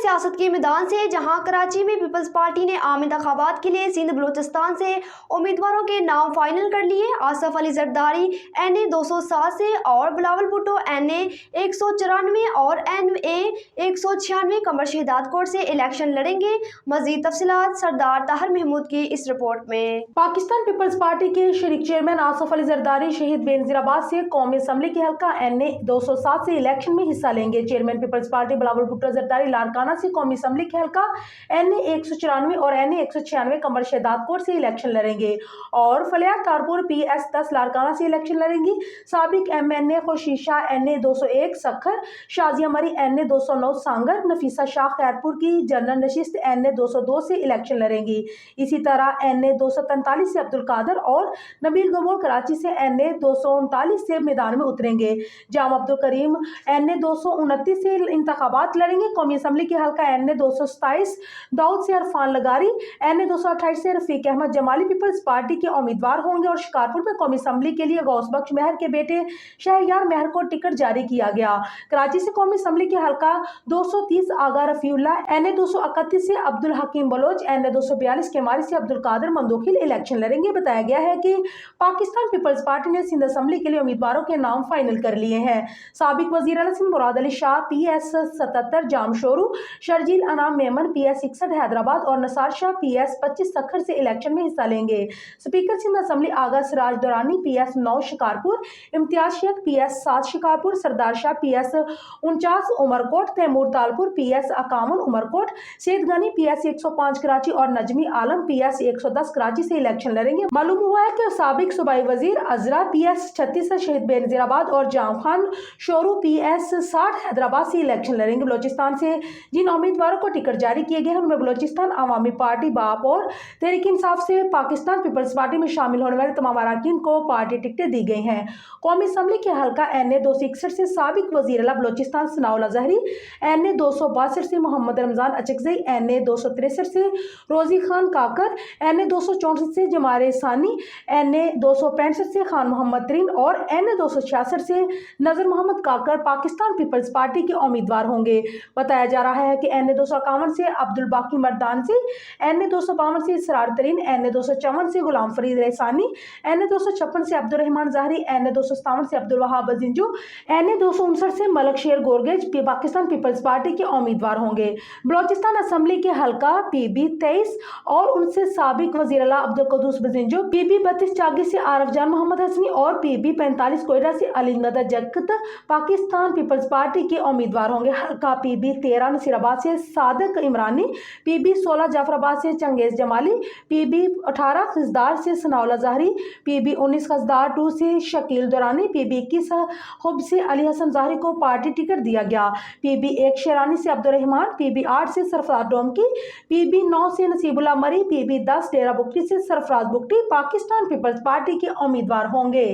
सियासत के मैदान से, जहां कराची में पीपल्स पार्टी ने आम इंतखाबात के लिए सिंध बलूचिस्तान से उम्मीदवारों के नाम फाइनल कर लिए। आसफ अली जरदारी NA 207 से और बिलावल भुट्टो NA 194 और NA 196 कमर शहीदात कोट से इलेक्शन लड़ेंगे। मजीद तफसीलात सरदार ताहिर महमूद की इस रिपोर्ट में। पाकिस्तान पीपल्स पार्टी के शरीक चेयरमैन आसफ अली जरदारी शहीद बेनजीराबाद से कौमी असम्बली के हल्का NA 207 से इलेक्शन में हिस्सा लेंगे। Chairman Peoples Party Bilawal Bhutto Zardari Larkana से कौमी असम्बली के हल्का NA 194 और NA 196 कमर शहीदात कोट से इलेक्शन लड़ेंगे और फलियात कारपुर PS 10 लाड़काना से इलेक्शन लड़ेंगी। साबिक MNA खुशीशा NA 201 सखर, शाजिया मरी NA 209 सांगर, नफीसा शाह खैरपुर की जनरल नशिस्त NA 202 से इलेक्शन लड़ेंगी। इसी तरह NA 243 से अब्दुल कादर और नबील गमोल कराची से NA 239 से मैदान में उतरेंगे। जाम अब्दुल करीम NA 229 से इंतखाबात लड़ेंगे। कौमी असम्बली के हल्का NA 227 दाऊद से अरफान लगारी, NA 228 से रफीक अहमद जमाली पीपल्स पार्टी के उम्मीदवार होंगे और शिकारपुर में कौमी असम्बली के लिए गौस बख्श मेहर के बेटे शहरयार मेहर को टिकट जारी किया गया। कराची से कौमी असम्बली के हल्का 230 आगा रफीउल्लाह, NA 231 से अब्दुल हकीम बलोच, NA 242 के मारी से अब्दुल कादर मंदोखिल इलेक्शन लड़ेंगे। बताया गया है कि पाकिस्तान पीपल्स पार्टी ने सिंध असम्बली के लिए उम्मीदवारों के नाम फाइनल कर लिए हैं। साबिक वजीर आला सिंध मुराद अली शाह PS 77 जाम शोरू, शर्जील अनाम मेमन PS 61 हैदराबाद और नसार शाह PS 25 सखर से इलेक्शन में हिस्सा लेंगे। Speaker Sindh assembly Aga Siraj Durrani PS 9 Shikarpur, Imtiaz Sheikh PS 7 Shikarpur, Sardar Shah PS 49 Umerkot, Taimur Talpur PS 51 Umerkot, Syed Ghani PS 105 Karachi और नजमी आलम PS 110 कराची से इलेक्शन लड़ेंगे। मालूम हुआ है कि साबिक सूबाई वजीर अजरा PS 36 से शहीद बेनजीराबाद और जाम खान शोरू PS 60 हैदराबाद से इलेक्शन लड़ेंगे। बलोचिस्तान से जिन उम्मीदवारों को टिकट जारी किए गए हैं उनमें बलोचिस्तान अवामी पार्टी बाप और तहरीक इंसाफ से पाकिस्तान पीपल्स पार्टी में शामिल होने वाले तमाम अरकान को पार्टी टिकटें दी गई हैं। कौमी असम्बली के हल्का NA 261 से साबिक वजीर आला बलोचिस्तान सनाउल अजहरी, NA 262 से मोहम्मद रमजान अचकजई, NA 263 से रोजी खान काकर, NA 264 से जमारे सानी, NA 265 से खान मोहम्मद तरीन और NA 266 से नजर मोहम्मद काकर पाकिस्तान पीपल्स पार्टी के उम्मीदवार होंगे। बताया जा रहा है कि NA 251 से अब्दुल बाकी मर्दान से, NA 252 से इसरार तरीन, NA 254 से गुलाम फरीद रेसानी, NA 256 से अब्दुल रहमान ज़ाहरी, NA 257 से अब्दुल वहाब जिंजू, NA 259 से मलक शेर गोरगेज पाकिस्तान पीपल्स पार्टी के उम्मीदवार होंगे। बलोचिस्तान असम्बली के हल्का PB 23 और उनसे साबिक वजीर आला अब्दुल कदूस बजिंजो, PB 32 चागी से आरफ जान मोहम्मद हसनी और PB 45 कोयटा से अली गदा जगत पाकिस्तान पीपल्स पार्टी के उम्मीदवार होंगे। हल्का PB 13 नसीराबाद से सादक इमरानी, PB 16 जाफराबाद से चंगेज जमाली, PB 18 खिजदार से सनाउल ज़ाहरी, PB 19 खिजदार 2 से शकील दुरानी, PB 21 हुब से अली हसन ज़ाहरी को पार्टी टिकट दिया गया। PB 1 शेरानी से अब्दुल रहमान, PB 8 से सरफराज डोमकी, PB 9 से नसीबुल्लाह मरी, PB 10 डेरा बुगटी से सरफराज बुगटी पाकिस्तान पीपल्स पार्टी के उम्मीदवार होंगे।